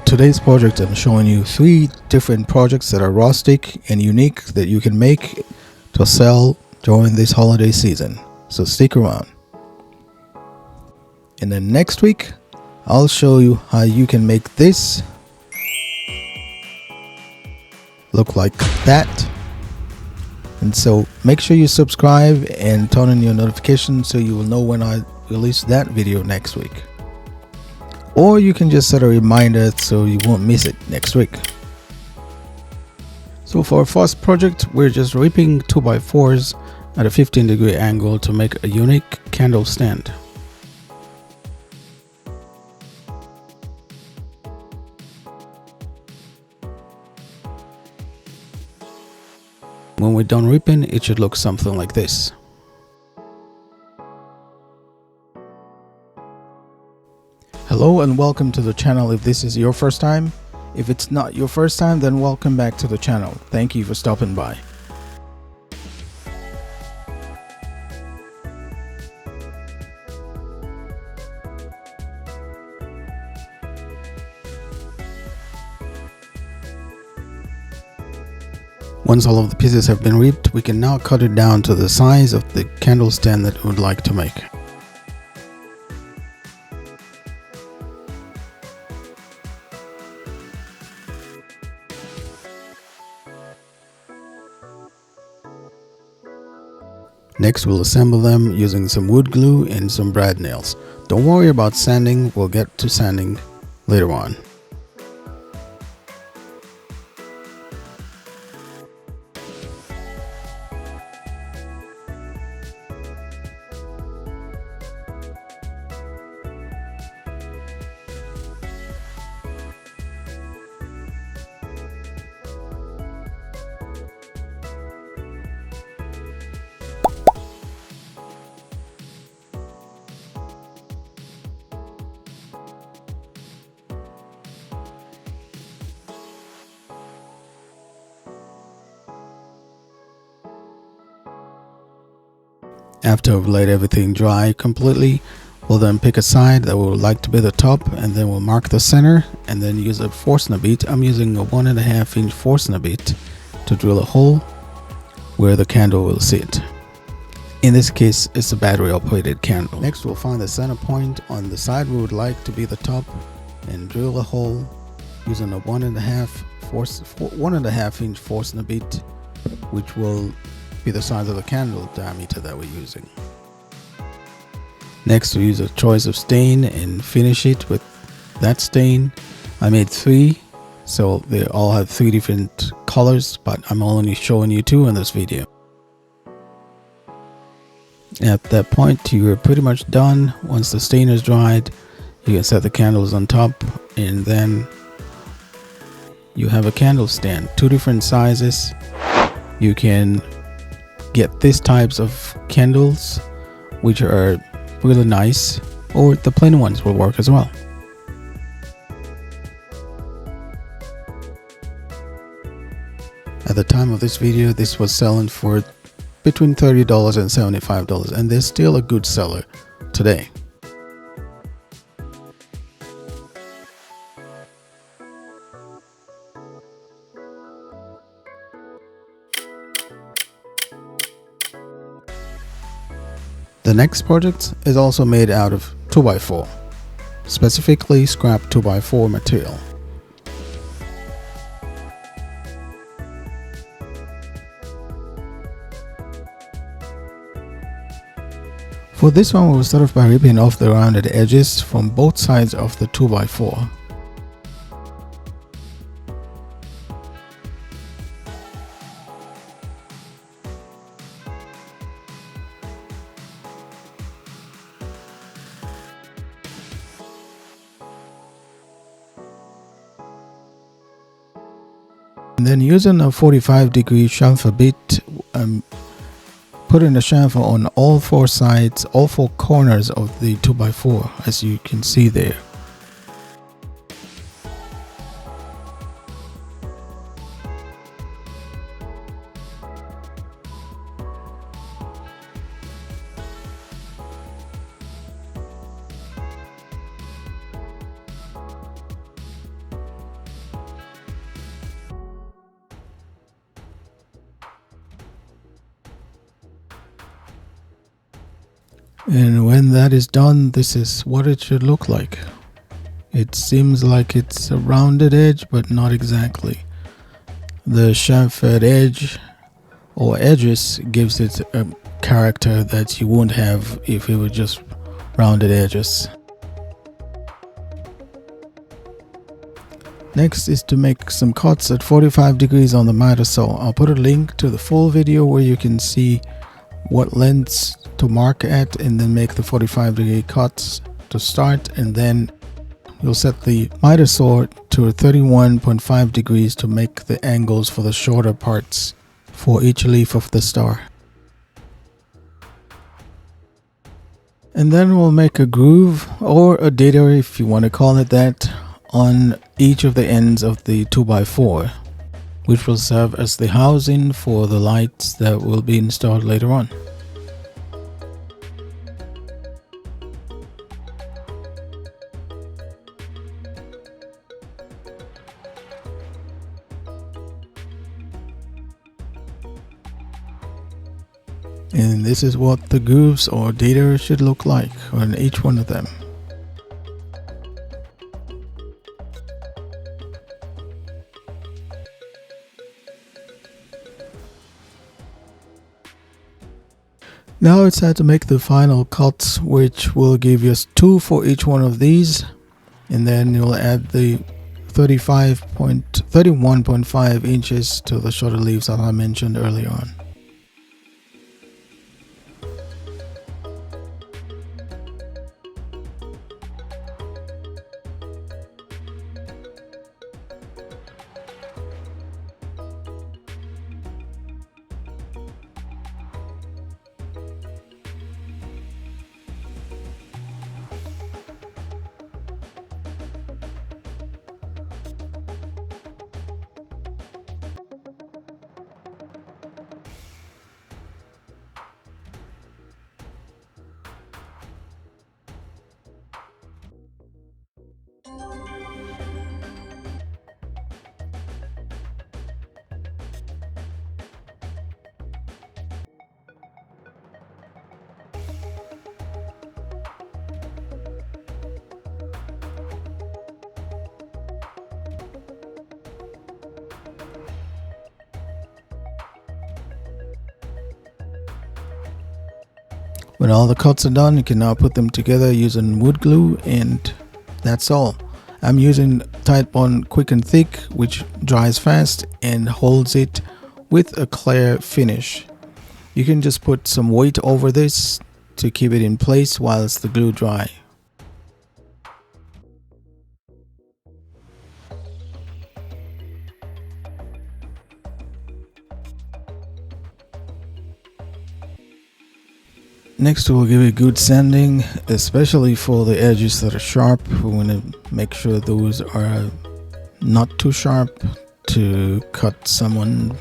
today's project, I'm showing you 3 different projects that are rustic and unique that you can make to sell during this holiday season. So stick around. And then next week, I'll show you how you can make this look like that. And so make sure you subscribe and turn on your notifications so you will know when I release that video next week. Or you can just set a reminder so you won't miss it next week. So for our first project, we're just ripping 2x4s at a 15-degree angle to make a unique candle stand. When we're done ripping, it should look something like this. Hello and welcome to the channel if this is your first time. If it's not your first time, then welcome back to the channel. Thank you for stopping by. Once all of the pieces have been ripped, we can now cut it down to the size of the candle stand that we would like to make. Next, we'll assemble them using some wood glue and some brad nails. Don't worry about sanding, we'll get to sanding later on. After we've let everything dry completely, we'll then pick a side that we would like to be the top, and then we'll mark the center and then use a Forstner bit. I'm using a 1.5-inch Forstner bit to drill a hole where the candle will sit. In this case, it's a battery operated candle. Next, we'll find the center point on the side we would like to be the top and drill a hole using a 1.5-inch Forstner bit, which will be the size of the candle diameter that we're using. Next, we use a choice of stain and finish it with that stain. I made 3, so they all have 3 different colors, but I'm only showing you 2 in this video. At that point, you're pretty much done. Once the stain is dried, you can set the candles on top, and then you have a candle stand. 2 different sizes. You can get these types of candles, which are really nice, or the plain ones will work as well. At the time of this video, this was selling for between $30 and $75, and they're still a good seller today. The next project is also made out of 2x4, specifically scrap 2x4 material. For this one, we'll start off by ripping off the rounded edges from both sides of the 2x4. And then using a 45-degree chamfer bit, putting the chamfer on all 4 sides, all 4 corners of the 2x4, as you can see there. And when that is done, this is what it should look like. It seems like it's a rounded edge, but not exactly. The chamfered edge or edges gives it a character that you wouldn't have if it were just rounded edges. Next is to make some cuts at 45 degrees on the miter saw. I'll put a link to the full video where you can see what lengths to mark at and then make the 45-degree cuts to start, and then you'll set the miter saw to 31.5 degrees to make the angles for the shorter parts for each leaf of the star. And then we'll make a groove, or a data if you want to call it that, on each of the ends of the 2x4, which will serve as the housing for the lights that will be installed later on. And this is what the grooves or data should look like on each one of them. Now it's time to make the final cuts, which will give us 2 for each one of these, and then you'll add the 31.5 inches to the shorter leaves that I mentioned earlier on. When all the cuts are done, you can now put them together using wood glue, and that's all. I'm using Titebond Quick and Thick, which dries fast and holds it with a clear finish. You can just put some weight over this to keep it in place whilst the glue dry. Next, we'll give it good sanding, especially for the edges that are sharp. We want to make sure those are not too sharp to cut someone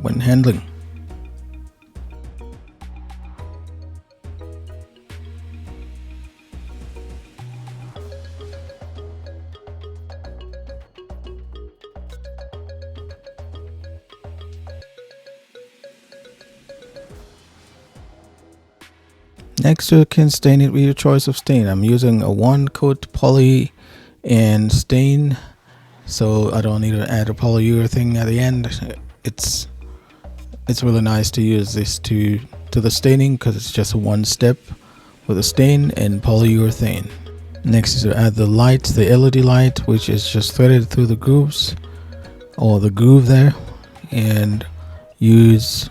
when handling. Next, you can stain it with your choice of stain. I'm using a 1-coat poly and stain, so I don't need to add a polyurethane at the end. It's really nice to use this to the staining because it's just one step with a stain and polyurethane. Next is to add the light, the LED light, which is just threaded through the grooves or the groove there, and use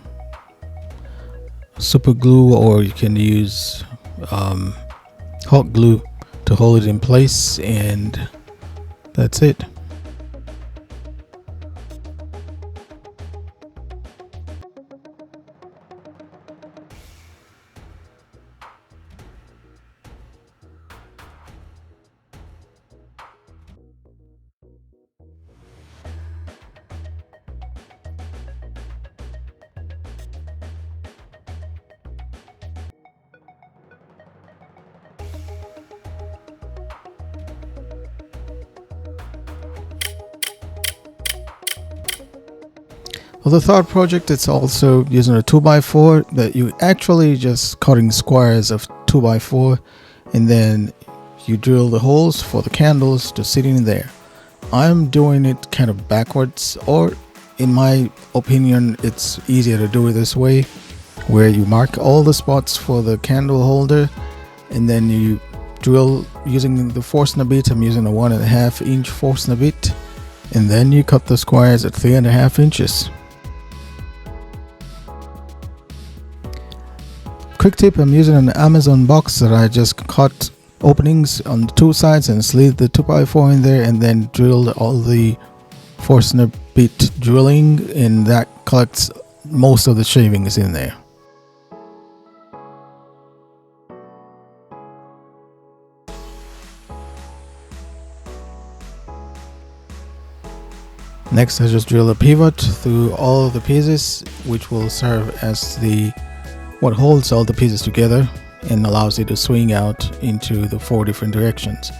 super glue, or you can use hot glue to hold it in place, and that's it. For the third project, it's also using a 2x4 that you actually just cutting squares of 2x4, and then you drill the holes for the candles to sit in there. I'm doing it kind of backwards, or in my opinion, it's easier to do it this way, where you mark all the spots for the candle holder, and then you drill using the Forstner bit. I'm using a 1.5 inch Forstner bit, and then you cut the squares at 3.5 inches. Quick tip, I'm using an Amazon box that I just cut openings on the two sides and slid the 2x4 in there, and then drilled all the Forstner bit drilling, and that collects most of the shavings in there. Next, I just drill a pivot through all of the pieces, which will serve as what holds all the pieces together and allows it to swing out into the 4 different directions.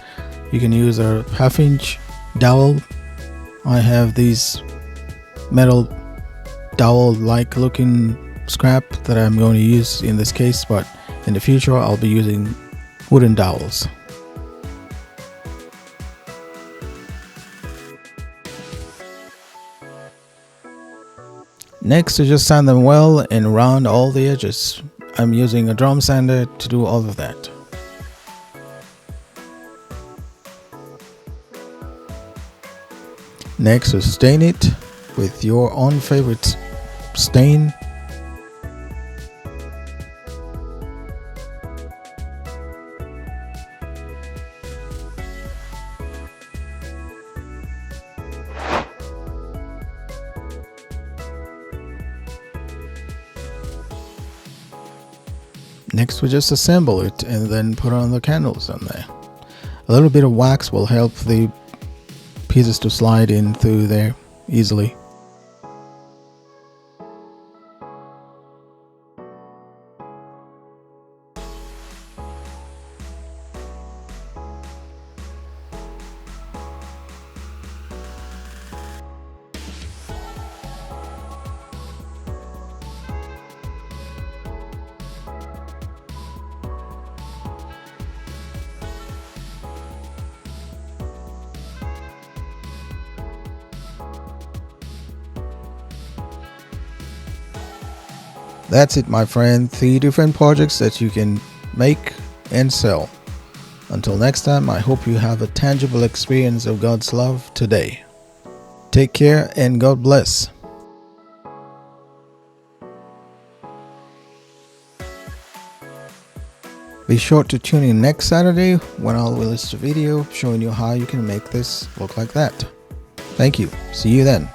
You can use a 1/2 inch dowel. I have these metal dowel like looking scrap that I'm going to use in this case, but in the future I'll be using wooden dowels. Next, to just sand them well and round all the edges. I'm using a drum sander to do all of that. Next, to stain it with your own favorite stain. Next, we just assemble it and then put on the candles on there. A little bit of wax will help the pieces to slide in through there easily. That's it, my friend. 3 different projects that you can make and sell. Until next time, I hope you have a tangible experience of God's love today. Take care and God bless. Be sure to tune in next Saturday when I'll release a video showing you how you can make this look like that. Thank you. See you then.